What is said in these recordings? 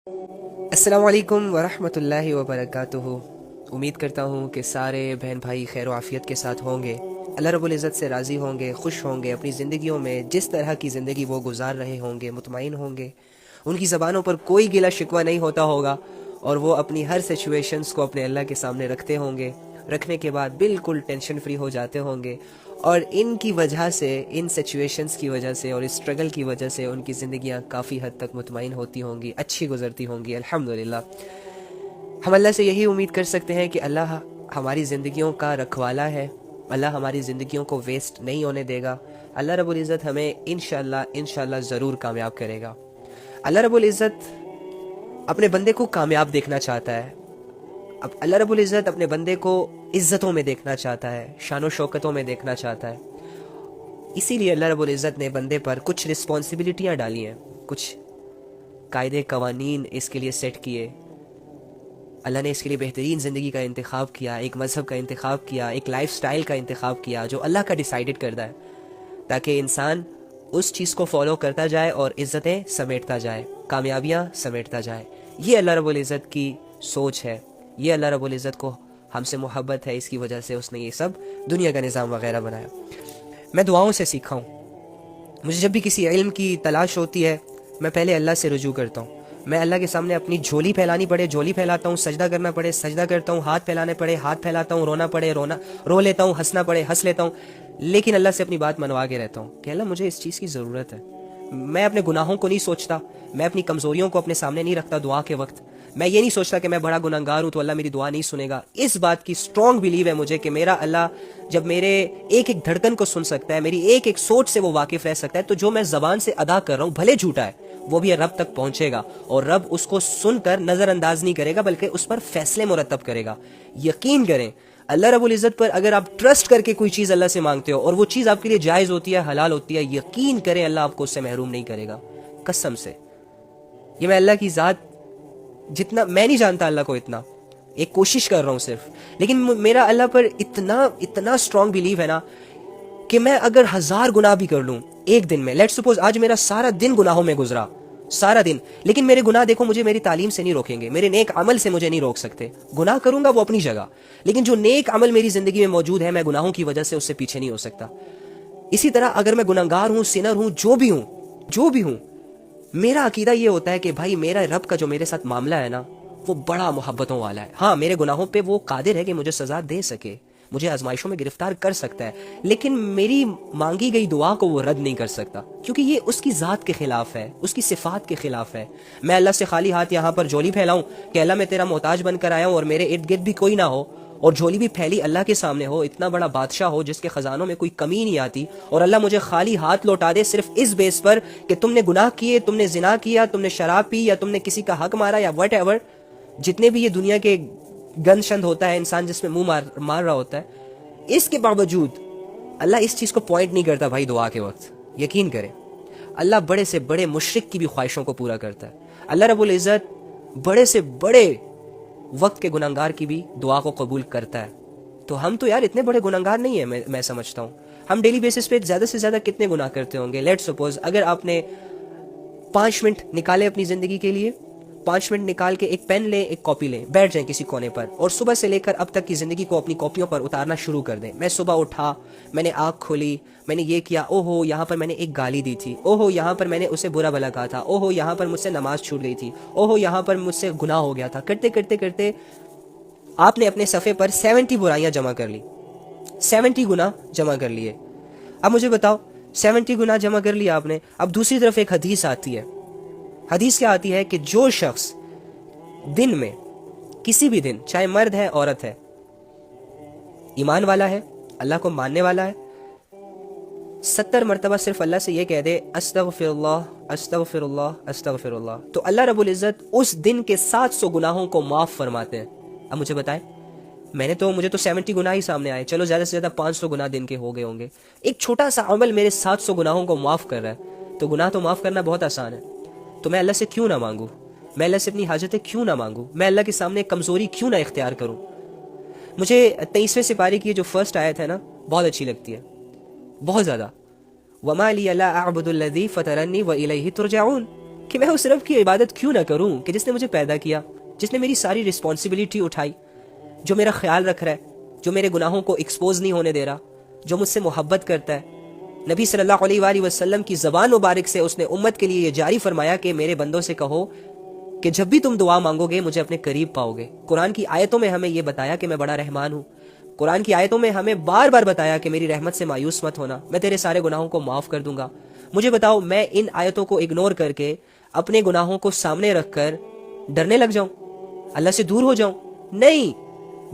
السلام علیکم ورحمۃ اللہ وبرکاتہ۔ امید کرتا ہوں کہ سارے بہن بھائی خیر و عافیت کے ساتھ ہوں گے، اللہ رب العزت سے راضی ہوں گے، خوش ہوں گے، اپنی زندگیوں میں جس طرح کی زندگی وہ گزار رہے ہوں گے مطمئن ہوں گے، ان کی زبانوں پر کوئی گلہ شکوہ نہیں ہوتا ہوگا، اور وہ اپنی ہر سچویشنز کو اپنے اللہ کے سامنے رکھتے ہوں گے، رکھنے کے بعد بالکل ٹینشن فری ہو جاتے ہوں گے، اور ان کی وجہ سے، ان سچویشنز کی وجہ سے اور اسٹرگل کی وجہ سے ان کی زندگیاں کافی حد تک مطمئن ہوتی ہوں گی، اچھی گزرتی ہوں گی الحمدللہ۔ ہم اللہ سے یہی امید کر سکتے ہیں کہ اللہ ہماری زندگیوں کا رکھوالا ہے، اللہ ہماری زندگیوں کو ویسٹ نہیں ہونے دے گا، اللہ رب العزت ہمیں انشاءاللہ ضرور کامیاب کرے گا۔ اللہ رب العزت اپنے بندے کو کامیاب دیکھنا چاہتا ہے، اب اللہ رب العزت اپنے بندے کو عزتوں میں دیکھنا چاہتا ہے، شان و شوکتوں میں دیکھنا چاہتا ہے، اسی لیے اللہ رب العزت نے بندے پر کچھ رسپانسبلٹیاں ڈالی ہیں، کچھ قاعدے قوانین اس کے لیے سیٹ کیے، اللہ نے اس کے لیے بہترین زندگی کا انتخاب کیا، ایک مذہب کا انتخاب کیا، ایک لائف سٹائل کا انتخاب کیا جو اللہ کا ڈیسائیڈڈ کردہ ہے، تاکہ انسان اس چیز کو فالو کرتا جائے اور عزتیں سمیٹتا جائے، کامیابیاں سمیٹتا جائے۔ یہ اللہ رب العزت کی سوچ ہے، یہ اللہ رب العزت کو ہم سے محبت ہے، اس کی وجہ سے اس نے یہ سب دنیا کا نظام وغیرہ بنایا۔ میں دعاؤں سے سیکھا ہوں، مجھے جب بھی کسی علم کی تلاش ہوتی ہے میں پہلے اللہ سے رجوع کرتا ہوں، میں اللہ کے سامنے اپنی جھولی پھیلانی پڑے جھولی پھیلاتا ہوں، سجدہ کرنا پڑے سجدہ کرتا ہوں، ہاتھ پھیلانے پڑے ہاتھ پھیلاتا ہوں، رونا پڑے رو لیتا ہوں، ہنسنا پڑے ہنس لیتا ہوں، لیکن اللہ سے اپنی بات منوا کے رہتا ہوں کہ اللہ مجھے اس چیز کی ضرورت ہے۔ میں اپنے گناہوں کو نہیں سوچتا، میں اپنی کمزوریوں کو اپنے سامنے نہیں رکھتا دعا کے وقت، میں یہ نہیں سوچتا کہ میں بڑا گنہگار ہوں تو اللہ میری دعا نہیں سنے گا۔ اس بات کی اسٹرانگ بلیو ہے مجھے کہ میرا اللہ جب میرے ایک ایک دھڑکن کو سن سکتا ہے، میری ایک ایک سوچ سے وہ واقف رہ سکتا ہے، تو جو میں زبان سے ادا کر رہا ہوں بھلے جھوٹا ہے وہ بھی رب تک پہنچے گا، اور رب اس کو سن کر نظر انداز نہیں کرے گا بلکہ اس پر فیصلے مرتب کرے گا۔ یقین کریں اللہ رب العزت پر اگر آپ ٹرسٹ کر کے کوئی چیز اللہ سے مانگتے ہو اور وہ چیز آپ کے لیے جائز ہوتی ہے، حلال ہوتی ہے، یقین کریں اللہ آپ کو اس سے محروم نہیں کرے گا، قسم سے۔ یہ میں اللہ کی ذات، جتنا میں نہیں جانتا اللہ کو، اتنا ایک کوشش کر رہا ہوں صرف، لیکن میرا اللہ پر اتنا اسٹرانگ بلیو ہے نا کہ میں اگر 1000 گناہ بھی کر لوں ایک دن میں، لیٹ سپوز آج میرا سارا دن گناہوں میں گزرا، سارا دن، لیکن میرے گناہ دیکھو مجھے میری تعلیم سے نہیں روکیں گے، میرے نیک عمل سے مجھے نہیں روک سکتے، گناہ کروں گا وہ اپنی جگہ، لیکن جو نیک عمل میری زندگی میں موجود ہے میں گناہوں کی وجہ سے اس سے پیچھے نہیں ہو سکتا۔ اسی طرح اگر میں گناہگار ہوں، سنر ہوں، جو بھی ہوں، میرا عقیدہ یہ ہوتا ہے کہ بھائی میرا رب کا جو میرے ساتھ معاملہ ہے نا وہ بڑا محبتوں والا ہے۔ ہاں میرے گناہوں پہ وہ قادر ہے کہ مجھے سزا دے سکے، مجھے آزمائشوں میں گرفتار کر سکتا ہے، لیکن میری مانگی گئی دعا کو وہ رد نہیں کر سکتا، کیونکہ یہ اس کی ذات کے خلاف ہے، اس کی صفات کے خلاف ہے۔ میں اللہ سے خالی ہاتھ یہاں پر جھولی پھیلاؤں کہ اللہ میں تیرا محتاج بن کر آیا ہوں اور میرے ارد گرد بھی کوئی نہ ہو، اور جھولی بھی پھیلی اللہ کے سامنے ہو، اتنا بڑا بادشاہ ہو جس کے خزانوں میں کوئی کمی نہیں آتی، اور اللہ مجھے خالی ہاتھ لوٹا دے صرف اس بیس پر کہ تم نے گناہ کیے، تم نے زنا کیا، تم نے شراب پی، یا تم نے کسی کا حق مارا، یا وٹ ایور، جتنے بھی یہ دنیا کے گند شند ہوتا ہے انسان جس میں منہ مار رہا ہوتا ہے، اس کے باوجود اللہ اس چیز کو پوائنٹ نہیں کرتا بھائی دعا کے وقت۔ یقین کریں اللہ بڑے سے بڑے مشرک کی بھی خواہشوں کو پورا کرتا ہے، اللہ رب العزت بڑے سے بڑے وقت کے گنہگار کی بھی دعا کو قبول کرتا ہے۔ تو ہم تو یار اتنے بڑے گنہگار نہیں ہیں، میں سمجھتا ہوں ہم ڈیلی بیسس پہ زیادہ سے زیادہ کتنے گناہ کرتے ہوں گے۔ لیٹ سپوز اگر آپ نے 5 منٹ نکالے اپنی زندگی کے لیے، 5 منٹ نکال کے ایک پین لیں، ایک کاپی لیں، بیٹھ جائیں کسی کونے پر اور صبح سے لے کر اب تک کی زندگی کو اپنی کاپیوں پر اتارنا شروع کر دیں۔ میں صبح اٹھا، میں نے آنکھ کھولی، میں نے یہ کیا، او ہو یہاں پر میں نے ایک گالی دی تھی، او ہو یہاں پر میں نے اسے برا بھلا کہا تھا، او ہو یہاں پر مجھ سے نماز چھوٹ گئی تھی، او ہو یہاں پر مجھ سے گناہ ہو گیا تھا، کرتے کرتے کرتے آپ نے اپنے صفحے پر 70 برائیاں جمع کر لی، 70 گناہ جمع کر لیے۔ اب مجھے بتاؤ 70 گناہ جمع کر لیا آپ نے، اب دوسری طرف ایک حدیث آتی ہے، حدیث کیا آتی ہے کہ جو شخص دن میں کسی بھی دن، چاہے مرد ہے عورت ہے، ایمان والا ہے، اللہ کو ماننے والا ہے، 70 مرتبہ صرف اللہ سے یہ کہہ دے استغفر اللہ استغفر اللہ استغفر اللہ، تو اللہ رب العزت اس دن کے 700 گناہوں کو معاف فرماتے ہیں۔ اب مجھے بتائیں، مجھے تو 70 گناہ ہی سامنے آئے، چلو زیادہ سے زیادہ 500 گناہ دن کے ہو گئے ہوں گے، ایک چھوٹا سا عمل میرے 700 گناہوں کو معاف کر رہا ہے، تو گناہ تو معاف کرنا بہت آسان ہے، تو میں اللہ سے کیوں نہ مانگوں، میں اللہ سے اپنی حاجتیں کیوں نہ مانگوں، میں اللہ کے سامنے کمزوری کیوں نہ اختیار کروں۔ مجھے 23ویں سپارے کی جو فرسٹ آیت ہے نا بہت اچھی لگتی ہے، بہت زیادہ، وَمَا لِيَ لَا أَعْبُدُ الَّذِي فَطَرَنِّي وَإِلَيْهِ تُرْجَعُونَ، کہ میں اس رب کی عبادت کیوں نہ کروں کہ جس نے مجھے پیدا کیا، جس نے میری ساری رسپانسبلٹی اٹھائی، جو میرا خیال رکھ رہا ہے، جو میرے گناہوں کو ایکسپوز نہیں ہونے دے رہا، جو مجھ سے محبت کرتا ہے۔ نبی صلی اللہ علیہ وآلہ وسلم کی زبان مبارک سے اس نے امت کے لیے یہ جاری فرمایا کہ میرے بندوں سے کہو کہ جب بھی تم دعا مانگو گے مجھے اپنے قریب پاؤ گے۔ قرآن کی آیتوں میں ہمیں یہ بتایا کہ میں بڑا رحمان ہوں۔ قرآن کی آیتوں میں ہمیں بار بار بتایا کہ میری رحمت سے مایوس مت ہونا، میں تیرے سارے گناہوں کو معاف کر دوں گا۔ مجھے بتاؤ، میں ان آیتوں کو اگنور کر کے اپنے گناہوں کو سامنے رکھ کر ڈرنے لگ جاؤں، اللہ سے دور ہو جاؤں؟ نہیں،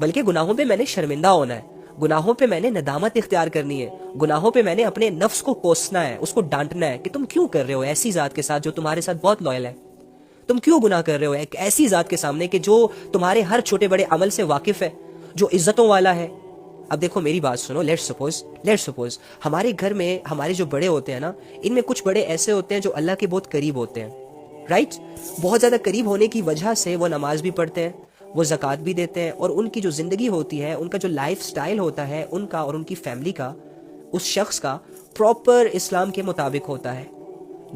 بلکہ گناہوں پہ میں نے شرمندہ ہونا ہے، گناہوں پہ میں نے ندامت اختیار کرنی ہے، گناہوں پہ میں نے اپنے نفس کو کوسنا ہے، اس کو ڈانٹنا ہے کہ تم کیوں کر رہے ہو ایسی ذات کے ساتھ جو تمہارے ساتھ بہت لائل ہے؟ تم کیوں گناہ کر رہے ہو ایک ایسی ذات کے سامنے کہ جو تمہارے ہر چھوٹے بڑے عمل سے واقف ہے، جو عزتوں والا ہے؟ اب دیکھو میری بات سنو، لیٹس سپوز ہمارے گھر میں ہمارے جو بڑے ہوتے ہیں نا، ان میں کچھ بڑے ایسے ہوتے ہیں جو اللہ کے بہت قریب ہوتے ہیں، رائٹ؟ بہت زیادہ قریب ہونے کی وجہ سے وہ نماز بھی پڑھتے ہیں، وہ زکوٰۃ بھی دیتے ہیں، اور ان کی جو زندگی ہوتی ہے، ان کا جو لائف سٹائل ہوتا ہے، ان کا اور ان کی فیملی کا، اس شخص کا پراپر اسلام کے مطابق ہوتا ہے۔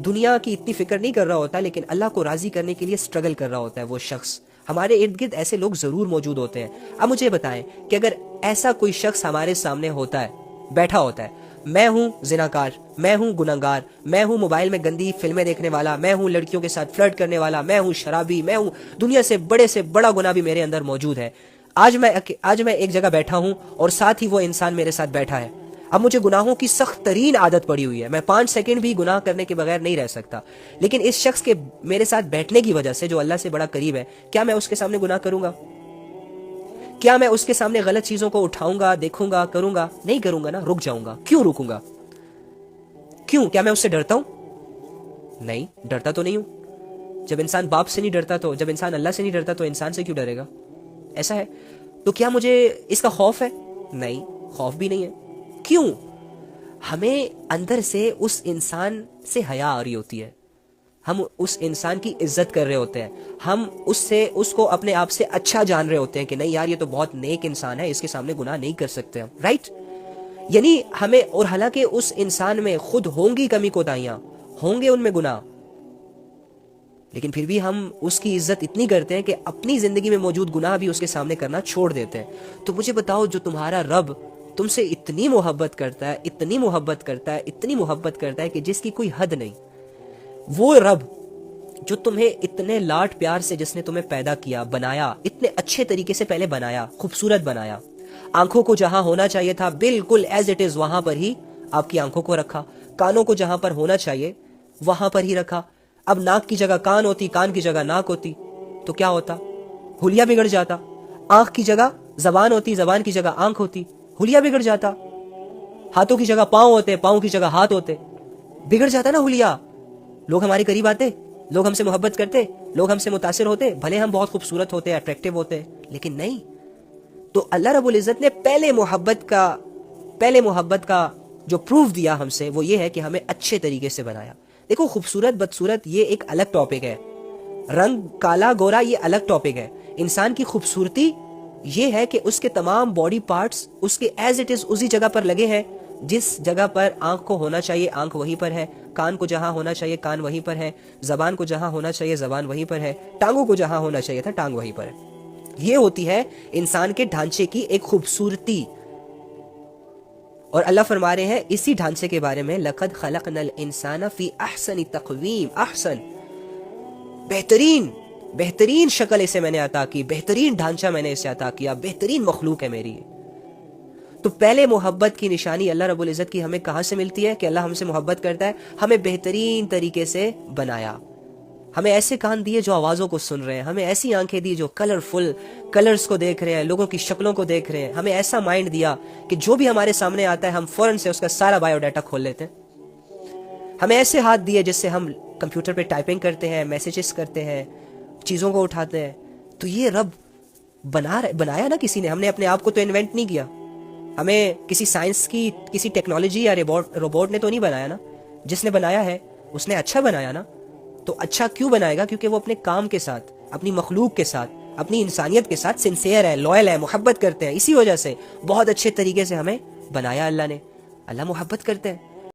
دنیا کی اتنی فکر نہیں کر رہا ہوتا، لیکن اللہ کو راضی کرنے کے لیے سٹرگل کر رہا ہوتا ہے وہ شخص۔ ہمارے ارد گرد ایسے لوگ ضرور موجود ہوتے ہیں۔ اب مجھے بتائیں کہ اگر ایسا کوئی شخص ہمارے سامنے ہوتا ہے، بیٹھا ہوتا ہے، میں ہوں زناکار، میں ہوں گنہگار، میں ہوں موبائل میں گندی فلمیں دیکھنے والا، میں ہوں لڑکیوں کے ساتھ فلرٹ کرنے والا، میں ہوں شرابی، میں ہوں دنیا سے بڑا گناہ بھی میرے اندر موجود ہے، آج میں ایک جگہ بیٹھا ہوں اور ساتھ ہی وہ انسان میرے ساتھ بیٹھا ہے۔ اب مجھے گناہوں کی سخت ترین عادت پڑی ہوئی ہے، میں 5 سیکنڈ بھی گناہ کرنے کے بغیر نہیں رہ سکتا، لیکن اس شخص کے میرے ساتھ بیٹھنے کی وجہ سے جو اللہ سے بڑا قریب ہے، کیا میں اس کے سامنے گناہ کروں گا؟ کیا میں اس کے سامنے غلط چیزوں کو اٹھاؤں گا، دیکھوں گا، کروں گا؟ نہیں کروں گا نا، رک جاؤں گا۔ کیوں رکوں گا؟ کیوں؟ کیا میں اس سے ڈرتا ہوں؟ نہیں، ڈرتا تو نہیں ہوں۔ جب انسان باپ سے نہیں ڈرتا، تو جب انسان اللہ سے نہیں ڈرتا تو انسان سے کیوں ڈرے گا؟ ایسا ہے۔ تو کیا مجھے اس کا خوف ہے؟ نہیں، خوف بھی نہیں ہے۔ کیوں؟ ہمیں اندر سے اس انسان سے حیا آ رہی ہوتی ہے، ہم اس انسان کی عزت کر رہے ہوتے ہیں، ہم اس کو اپنے آپ سے اچھا جان رہے ہوتے ہیں کہ نہیں یار یہ تو بہت نیک انسان ہے، اس کے سامنے گناہ نہیں کر سکتے ہم، رائٹ؟ یعنی ہمیں، اور حالانکہ اس انسان میں خود ہوں گی کمی کوتاہیاں، ہوں گے ان میں گناہ، لیکن پھر بھی ہم اس کی عزت اتنی کرتے ہیں کہ اپنی زندگی میں موجود گناہ بھی اس کے سامنے کرنا چھوڑ دیتے ہیں۔ تو مجھے بتاؤ، جو تمہارا رب تم سے اتنی محبت کرتا ہے، اتنی محبت کرتا ہے، اتنی محبت کرتا ہے کہ جس کی کوئی حد نہیں، وہ رب جو تمہیں اتنے لاڈ پیار سے، جس نے تمہیں پیدا کیا، بنایا، اتنے اچھے طریقے سے پہلے بنایا، خوبصورت بنایا، آنکھوں کو جہاں ہونا چاہیے تھا بالکل ایز اٹ از وہاں پر ہی آپ کی آنکھوں کو رکھا، کانوں کو جہاں پر ہونا چاہیے وہاں پر ہی رکھا۔ اب ناک کی جگہ کان ہوتی، کان کی جگہ ناک ہوتی تو کیا ہوتا؟ حلیہ بگڑ جاتا۔ آنکھ کی جگہ زبان ہوتی، زبان کی جگہ آنکھ ہوتی، حلیہ بگڑ جاتا۔ ہاتھوں کی جگہ پاؤں ہوتے، پاؤں کی جگہ ہاتھ ہوتے، بگڑ جاتا نا حلیہ۔ لوگ ہمارے قریب آتے، لوگ ہم سے محبت کرتے، لوگ ہم سے متاثر ہوتے، بھلے ہم بہت خوبصورت ہوتے، اٹریکٹیو ہوتے، لیکن نہیں۔ تو اللہ رب العزت نے پہلے محبت کا جو پروف دیا ہم سے، وہ یہ ہے کہ ہمیں اچھے طریقے سے بنایا۔ دیکھو، خوبصورت بدصورت یہ ایک الگ ٹاپک ہے، رنگ کالا گورا یہ الگ ٹاپک ہے۔ انسان کی خوبصورتی یہ ہے کہ اس کے تمام باڈی پارٹس اس کے ایز اٹ از اسی جگہ پر لگے ہیں، جس جگہ پر آنکھ کو ہونا چاہیے آنکھ وہیں پر ہے، کان کو جہاں ہونا چاہیے کان وہیں پر ہے، زبان کو جہاں ہونا چاہیے زبان وہیں پر ہے، ٹانگوں کو جہاں ہونا چاہیے تھا ٹانگ وہیں پر ہے۔ یہ ہوتی ہے انسان کے ڈھانچے کی ایک خوبصورتی۔ اور اللہ فرما رہے ہیں اسی ڈھانچے کے بارے میں، لَقَدْ خَلَقْنَا الْإِنسَانَ فِي أَحْسَنِ تَقْوِيمٍ، احسن، بہترین شکل اسے میں نے عطا کی، بہترین ڈھانچہ میں نے اسے عطا کیا، بہترین مخلوق ہے میری۔ تو پہلے محبت کی نشانی اللہ رب العزت کی ہمیں کہاں سے ملتی ہے؟ کہ اللہ ہم سے محبت کرتا ہے، ہمیں بہترین طریقے سے بنایا، ہمیں ایسے کان دیے جو آوازوں کو سن رہے ہیں، ہمیں ایسی آنکھیں دی جو کلرفل کلرز کو دیکھ رہے ہیں، لوگوں کی شکلوں کو دیکھ رہے ہیں، ہمیں ایسا مائنڈ دیا کہ جو بھی ہمارے سامنے آتا ہے ہم فوراً سے اس کا سارا بایو ڈاٹا کھول لیتے ہیں، ہمیں ایسے ہاتھ دیے جس سے ہم کمپیوٹر پہ ٹائپنگ کرتے ہیں، میسیجز کرتے ہیں، چیزوں کو اٹھاتے ہیں۔ تو یہ رب بنایا نا کسی نے، ہم نے اپنے آپ کو تو انوینٹ نہیں کیا، ہمیں کسی سائنس کی کسی ٹیکنالوجی یا روبوٹ نے تو نہیں بنایا نا، جس نے بنایا ہے اس نے اچھا بنایا نا۔ تو اچھا کیوں بنائے گا؟ کیونکہ وہ اپنے کام کے ساتھ، اپنی مخلوق کے ساتھ، اپنی انسانیت کے ساتھ سنسیئر ہے، لوئل ہے، محبت کرتے ہیں، اسی وجہ سے بہت اچھے طریقے سے ہمیں بنایا اللہ نے۔ اللہ محبت کرتے ہیں۔